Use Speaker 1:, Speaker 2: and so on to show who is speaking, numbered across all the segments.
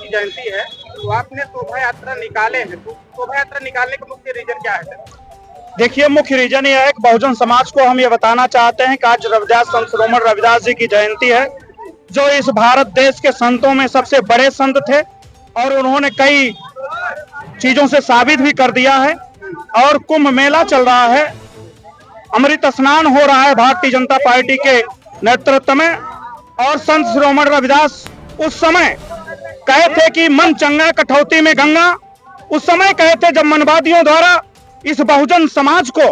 Speaker 1: की जयंती है, तो आपने शोभा यात्रा निकाले हैं, तो शोभा यात्रा निकालने का मुख्य रीजन क्या है?
Speaker 2: देखिए, मुख्य रीजन यह है कि बहुजन समाज को हम ये बताना चाहते हैं कि आज रविदास संत शिरोमणि रविदास जी की जयंती है, जो इस भारत देश के संतों में सबसे बड़े संत थे और उन्होंने कई चीजों से साबित भी कर दिया है। और कुंभ मेला चल रहा है, अमृत स्नान हो रहा है भारतीय जनता पार्टी के नेतृत्व में। और संत शिरोमणि रविदास उस समय कहे थे कि मन चंगा कठौती में गंगा, उस समय कहे थे जब मनवादियों द्वारा इस बहुजन समाज को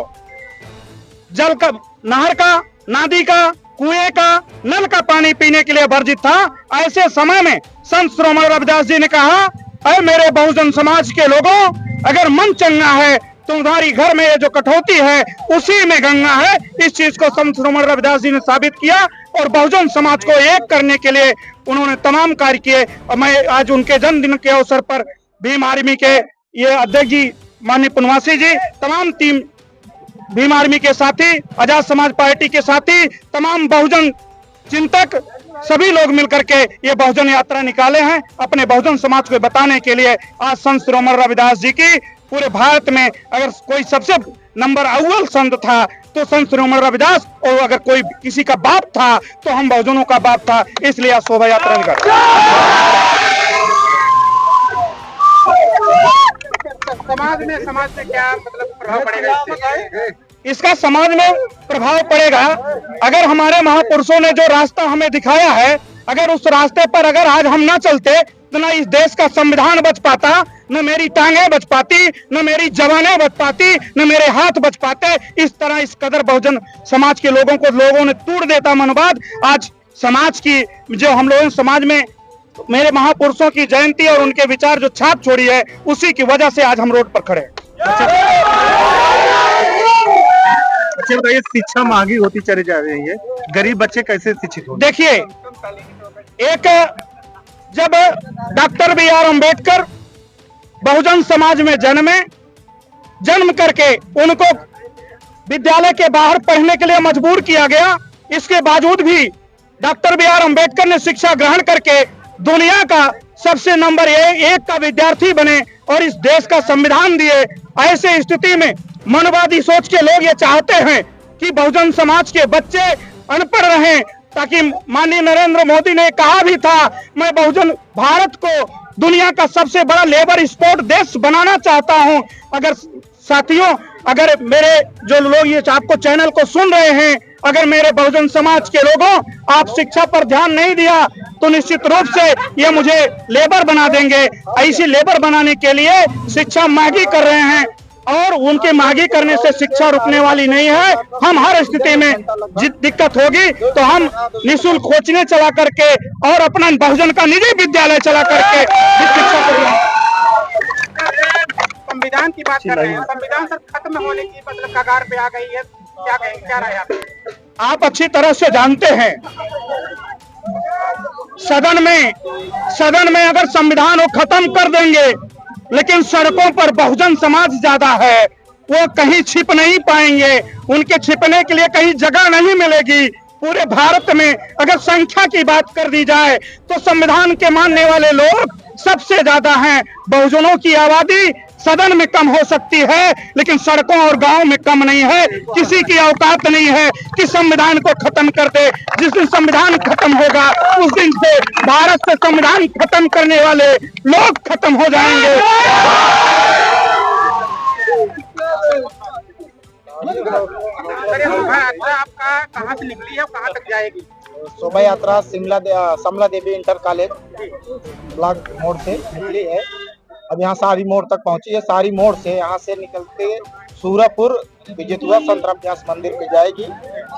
Speaker 2: जल का, नहर का, नदी का, कुएं का, नल का पानी पीने के लिए वर्जित था। ऐसे समय में संत शिरोमणि रविदास जी ने कहा, अरे मेरे बहुजन समाज के लोगों, अगर मन चंगा है तो तुम्हारी घर में ये जो कठौती है उसी में गंगा है। इस चीज को संत शिरोमणि रविदास जी ने साबित किया और बहुजन समाज को एक करने के लिए उन्होंने तमाम कार्य किए। और मैं आज उनके जन्मदिन के अवसर पर भीम आर्मी के ये अध्यक्ष जी माननीय पुनवासी जी, तमाम टीम भीम आर्मी के साथी, आजाद समाज पार्टी के साथी, तमाम बहुजन चिंतक, सभी लोग मिलकर के ये बहुजन यात्रा निकाले हैं अपने बहुजन समाज को बताने के लिए। आज संत शिरोमणि रविदास जी की पूरे भारत में अगर कोई सबसे नंबर अव्वल संत था तो संत शिरोमणि रविदास, और अगर कोई किसी का बाप था तो हम बहुजनों का बाप था, इसलिए आज शोभा यात्रा निकाले।
Speaker 1: समाज में क्या मतलब प्रभाव पड़ेगा
Speaker 2: इसका? समाज में प्रभाव पड़ेगा अगर हमारे महापुरुषों ने जो रास्ता हमें दिखाया है, अगर उस रास्ते पर अगर आज हम ना चलते तो ना इस देश का संविधान बच पाता, न मेरी टांगे बच पाती, न मेरी जवानें बच पाती, न मेरे हाथ बच पाते। इस तरह इस कदर बहुजन समाज के लोगों ने तोड़ देता मनोवाद। आज समाज की जो हम लोगों समाज में मेरे महापुरुषों की जयंती और उनके विचार जो छाप छोड़ी है, उसी की वजह से आज हम रोड पर खड़े हैं।
Speaker 3: अच्छा बताइए, शिक्षा महंगी होती चली जा रही है, गरीब बच्चे कैसे शिक्षित होंगे?
Speaker 2: देखिए, एक जब डॉक्टर बी.आर. अम्बेडकर बहुजन समाज में जन्म करके उनको विद्यालय के बाहर पढ़ने के लिए मजबूर किया गया, इसके बावजूद भी डॉक्टर बी.आर. अम्बेडकर ने शिक्षा ग्रहण करके दुनिया का सबसे नंबर 1 का विद्यार्थी बने और इस देश का संविधान दिए। ऐसे स्थिति में मनवादी सोच के लोग ये चाहते हैं कि बहुजन समाज के बच्चे अनपढ़ रहें, ताकि माननीय नरेंद्र मोदी ने कहा भी था, मैं बहुजन भारत को दुनिया का सबसे बड़ा लेबर स्पोर्ट देश बनाना चाहता हूं। अगर साथियों, अगर मेरे जो लोग ये आपको चैनल को सुन रहे हैं, अगर मेरे बहुजन समाज के लोगों आप शिक्षा पर ध्यान नहीं दिया तो निश्चित रूप से ये मुझे लेबर बना देंगे। ऐसी लेबर बनाने के लिए शिक्षा महंगी कर रहे हैं और उनके महंगी करने से शिक्षा रुकने वाली नहीं है। हम हर स्थिति में दिक्कत होगी तो हम निःशुल्क कोचिंग चला करके और अपना बहुजन का निजी विद्यालय चला करके शिक्षा।
Speaker 1: संविधान की बात कर रहे हैं, संविधान सर खत्म होने की मतलब कगार पे आ गई है, क्या कहेंगे, क्या राय आपकी?
Speaker 2: आप अच्छी तरह से जानते हैं, सदन में अगर संविधान को खत्म कर देंगे, लेकिन सड़कों पर बहुजन समाज ज्यादा है, वो कहीं छिप नहीं पाएंगे, उनके छिपने के लिए कहीं जगह नहीं मिलेगी। पूरे भारत में अगर संख्या की बात कर दी जाए तो संविधान के मानने वाले लोग सबसे ज्यादा हैं। बहुजनों की आबादी सदन में कम हो सकती है, लेकिन सड़कों और गांव में कम नहीं है। किसी की औकात नहीं है कि संविधान को खत्म कर दे। जिस दिन संविधान खत्म होगा उस दिन से भारत से संविधान खत्म करने वाले लोग खत्म हो जाएंगे।
Speaker 1: आपका कहाँ से निकली है, कहाँ तक जाएगी?
Speaker 4: शोभा यात्रा समला देवी इंटर कॉलेज ब्लॉक मोड़ से निकली है, अब यहाँ सारी मोड़ तक पहुंची है। सारी मोड़ से यहाँ से निकलते सूरापुर विजेतुआ संत रामदास मंदिर पे जाएगी,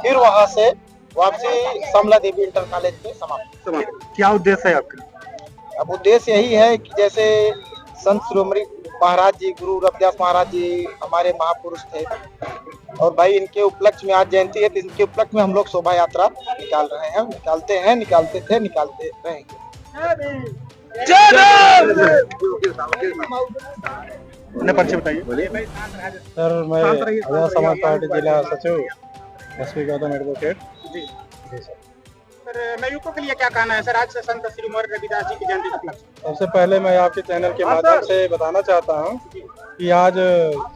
Speaker 4: फिर वहाँ से वापसी समला देवी इंटर कॉलेज पे समाप्त।
Speaker 3: क्या उद्देश्य है आपका?
Speaker 4: अब उद्देश्य यही है कि जैसे संत शिरोमणि महाराज जी, गुरु रविदास महाराज जी हमारे महापुरुष थे और भाई इनके उपलक्ष्य में आज जयंती है, तो इनके उपलक्ष्य में हम लोग शोभा यात्रा निकाल रहे हैं, निकालते हैं, निकालते थे, निकालते रहेंगे।
Speaker 3: अपने परिचय बताइए।
Speaker 5: सर, मैं आजाद समाज पार्टी जिला सचिव एसपी गौतम एडवोकेट। जी सर।
Speaker 1: सर मयूखों के लिए क्या कहना है सर, आज से संत श्री मोर रविदास जी की जयंती का उपलक्ष्य?
Speaker 5: सबसे पहले मैं आपके चैनल के माध्यम से बताना चाहता हूँ कि आज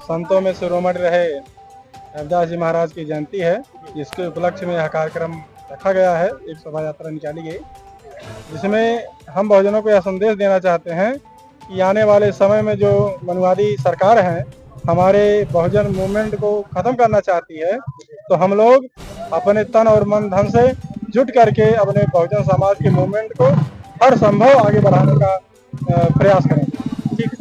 Speaker 5: संतों में शिरोमणि रहे रविदास जी महाराज की जयंती है, जिसके उपलक्ष्य में यह कार्यक्रम रखा गया है। एक शोभा यात्रा निकाली गई, जिसमें हम बहुजनों को यह संदेश देना चाहते हैं कि आने वाले समय में जो मनुवादी सरकार है हमारे बहुजन मूवमेंट को खत्म करना चाहती है, तो हम लोग अपने तन और मन धन से जुट करके अपने बहुजन समाज के मूवमेंट को हर संभव आगे बढ़ाने का प्रयास करेंगे।
Speaker 1: ठीक है।